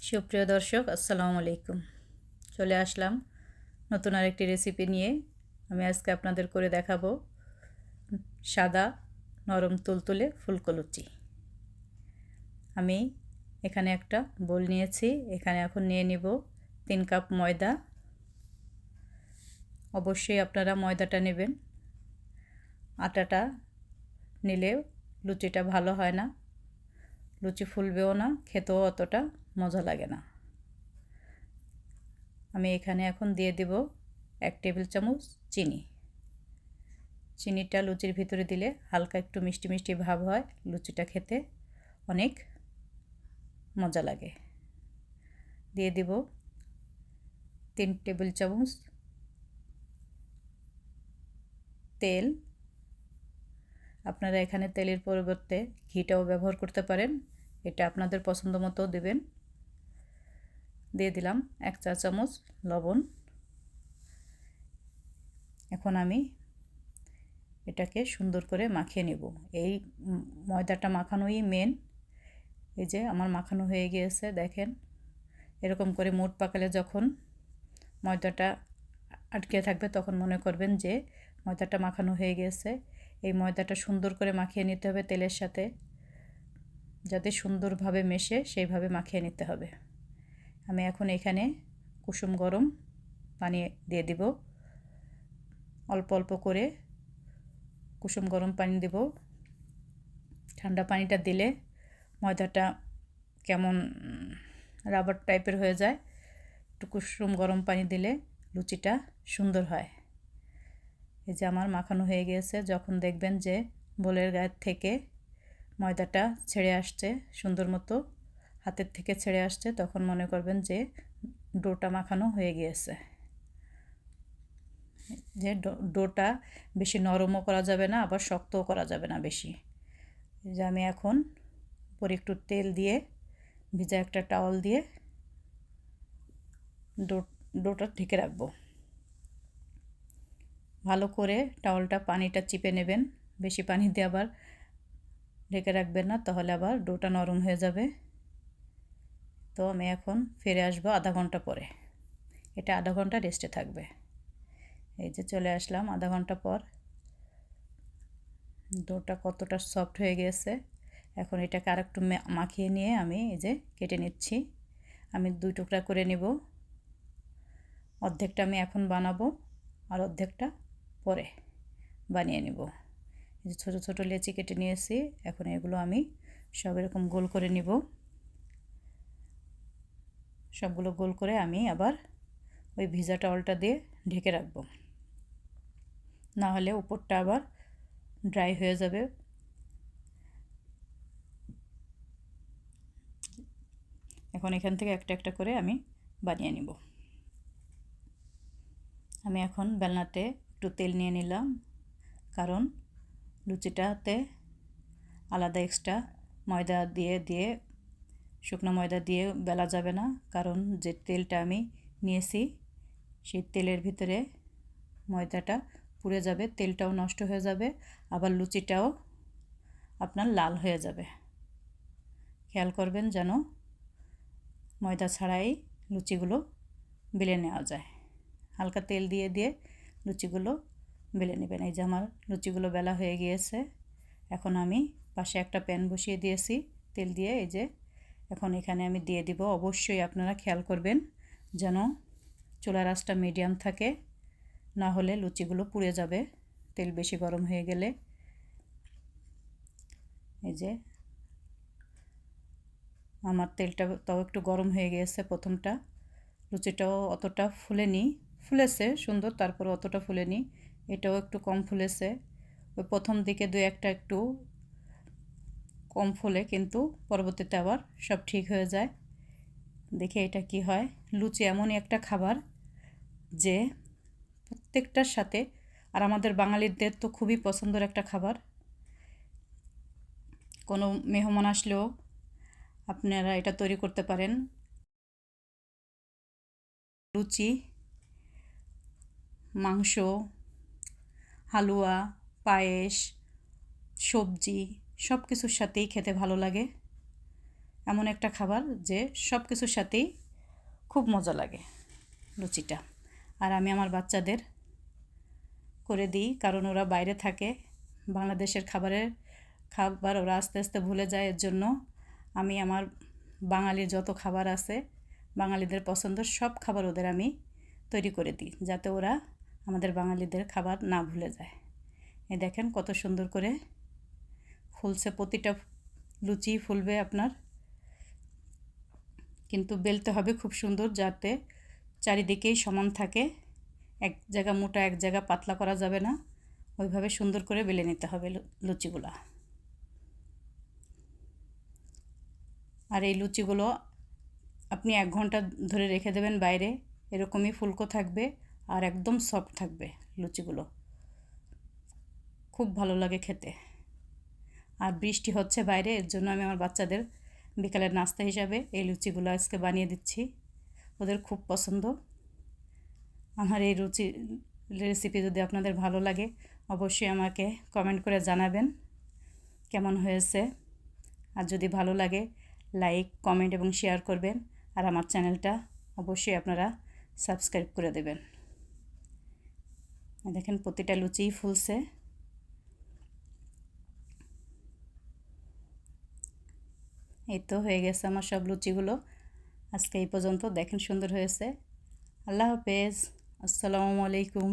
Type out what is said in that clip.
সুপ্রিয় দর্শক, আসসালামু আলাইকুম। চলে আসলাম নতুন আরেকটি রেসিপি নিয়ে। আমি আজকে আপনাদের করে দেখাবো সাদা নরম তুলতুলে ফুলকো লুচি। আমি এখানে একটা বোল নিয়েছি। এখানে এখন নিয়ে নিব 3 কাপ ময়দা। অবশ্যই আপনারা ময়দাটা নেবেন, আটাটা নিলে লুচিটা ভালো হয় না, লুচি ফুলবেও না, খেতেও অতটা মজা লাগে না। আমি এখানে এখন দিয়ে দেব 1 টেবিল চামচ চিনি। চিনিটা লুচির ভিতরে দিলে হালকা একটু মিষ্টি মিষ্টি ভাব হয়, লুচিটা খেতে অনেক মজা লাগে। দিয়ে দেব 3 টেবিল চামচ তেল। আপনারা এখানে তেলের পরিবর্তে ঘিটাও ব্যবহার করতে পারেন, এটা আপনাদের পছন্দ মতো দেবেন। দিয়ে দিলাম 1 চা চামচ লবণ। এখন আমি এটাকে সুন্দর করে মাখিয়ে নেব। এই ময়দাটা মাখানোই মেন। এই যে আমার মাখানো হয়ে গিয়েছে, দেখেন এরকম করে মুঠ পাকালে যখন ময়দাটা আটকে থাকবে তখন মনে করবেন যে ময়দাটা মাখানো হয়ে গিয়েছে। এই ময়দাটা সুন্দর করে মাখিয়ে নিতে হবে তেলের সাথে, যাতে সুন্দরভাবে মেশে সেইভাবে মাখিয়ে নিতে হবে। আমি এখন এখানে কুসুম গরম পানি দিয়ে দিব, অল্প অল্প করে কুসুম গরম পানি দেব। ঠান্ডা পানিটা দিলে ময়দাটা কেমন রাবার টাইপের হয়ে যায়, একটু কুসুম গরম পানি দিলে লুচিটা সুন্দর হয়। এই যে আমার মাখানো হয়ে গিয়েছে, যখন দেখবেন যে বোলের গায়ের থেকে ময়দাটা ছেড়ে আসছে, সুন্দর মতো হাতের থেকে ছেড়ে আসছে, তখন মনে করবেন যে ডোটা মাখানো হয়ে গিয়েছে। যে ডোটা বেশি নরমও করা যাবে না, আবার শক্তও করা যাবে না বেশি। যে আমি এখন উপরে একটু তেল দিয়ে ভিজা একটা টাওয়াল দিয়ে ডোটা ঢেকে রাখবো। ভালো করে টাওয়ালটা পানিটা চিপে নেবেন, বেশি পানি দিয়ে আবার ঢেকে রাখবেন না, তাহলে আবার ডোটা নরম হয়ে যাবে। তো আমি এখন ফিরে আসবো আধা ঘন্টা পরে। এটা আধা ঘন্টা রেস্টে থাকবে। এই যে চলে আসলাম আধা ঘন্টা পর। ডোটা কতটা সফট হয়ে গেছে। এখন এটাকে আরেকটু মাখিয়ে নিয়ে আমি এই যে কেটে নিচ্ছি। আমি 2 টুকরা করে নেব। অর্ধেকটা আমি এখন বানাবো আর অর্ধেকটা পরে বানিয়ে নেব। এই যে ছোটো ছোটো লেচি কেটে নিয়েছি। এখন এগুলো আমি সব এরকম গোল করে নিব। সবগুলো গোল করে আমি আবার ওই ভিজা টাওয়ালটা দিয়ে ঢেকে রাখব, না হলে উপরটা আবার ড্রাই হয়ে যাবে। এখন এখান থেকে একটা একটা করে আমি বানিয়ে নিব। আমি এখন বেলনাতে একটু তেল নিয়ে নিলাম, কারণ লুচিটাতে আলাদা এক্সট্রা ময়দা দিয়ে শুকনো ময়দা দিয়ে বেলা যাবে না, কারণ যে তেলটা আমি নিয়েছি সেই তেলের ভিতরে ময়দাটা পুড়ে যাবে, তেলটাও নষ্ট হয়ে যাবে, আবার লুচিটাও আপনার লাল হয়ে যাবে। খেয়াল করবেন যেন ময়দা ছাড়াই লুচিগুলো বেলে নেওয়া যায়। হালকা তেল দিয়ে লুচিগুলো বেলে নেবেন। এই যে আমার লুচিগুলো বেলা হয়ে গিয়েছে। এখন আমি পাশে একটা প্যান বসিয়ে দিয়েছি তেল দিয়ে। এই যে এখন এখানে আমি দিয়ে দিব। অবশ্যই আপনারা খেয়াল করবেন যেন চুলার আঁচটা মিডিয়াম থাকে, না হলে লুচিগুলো পুড়ে যাবে তেল বেশি গরম হয়ে গেলে। এই যে আমার তেলটা তাও একটু গরম হয়ে গিয়েছে। প্রথমটা লুচিটাও অতটা ফুলেনি, ফুলেছে সুন্দর, তারপর অতটা ফুলেনি। এটাও একটু কম ফুলেছে। ওই প্রথম দিকে 2-1টা একটু কম ফুলে, কিন্তু পরবর্তীতে আবার সব ঠিক হয়ে যায়। দেখে এটা কি হয়। লুচি এমনই একটা খাবার যে প্রত্যেকটার সাথে, আর আমাদের বাঙালিদের তো খুবই পছন্দের একটা খাবার। কোনো মেহমান আসলেও আপনারা এটা তৈরি করতে পারেন। লুচি, মাংস, হালুয়া, পায়েস, সবজি সব কিছুর সাথেই খেতে ভালো লাগে। এমন একটা খাবার যে সব কিছুর সাথেই খুব মজা লাগে লুচিটা। আর আমি আমার বাচ্চাদের করে দিই, কারণ ওরা বাইরে থাকে, বাংলাদেশের খাবার ওরা আস্তে আস্তে ভুলে যায়। এর জন্য আমি আমার বাঙালির যত খাবার আছে, বাঙালিদের পছন্দের সব খাবার ওদের আমি তৈরি করে দিই, যাতে ওরা আমাদের বাঙালিদের খাবার না ভুলে যায়। এই দেখেন কত সুন্দর করে ফুলছে, প্রতিটা লুচি ফুলবে আপনার, কিন্তু বেলতে হবে খুব সুন্দর, যাতে চারিদিকেই সমান থাকে। এক জায়গা মোটা এক জায়গা পাতলা করা যাবে না, ওইভাবে সুন্দর করে বেলে নিতে হবে লুচিগুলা। আর এই লুচিগুলো আপনি 1 ঘন্টা ধরে রেখে দেবেন বাইরে, এরকমই ফুলকো থাকবে আর একদম সফট থাকবে লুচিগুলো, খুব ভালো লাগে খেতে। আর বৃষ্টি হচ্ছে বাইরে, এর জন্য আমি আমার বাচ্চাদের বিকালের নাস্তা হিসাবে এই লুচিগুলো আজকে বানিয়ে দিচ্ছি, ওদের খুব পছন্দ। আমার এই রেসিপি যদি আপনাদের ভালো লাগে অবশ্যই আমাকে কমেন্ট করে জানাবেন কেমন হয়েছে। আর যদি ভালো লাগে লাইক, কমেন্ট এবং শেয়ার করবেন। আর আমার চ্যানেলটা অবশ্যই আপনারা সাবস্ক্রাইব করে দেবেন। দেখেন প্রতিটা লুচিই ফুলছে। এই তো হয়ে গেছে আমার সব লুচিগুলো। আজকে এই পর্যন্ত, দেখেন সুন্দর হয়েছে। আল্লাহ হাফেজ, আসসালামু আলাইকুম।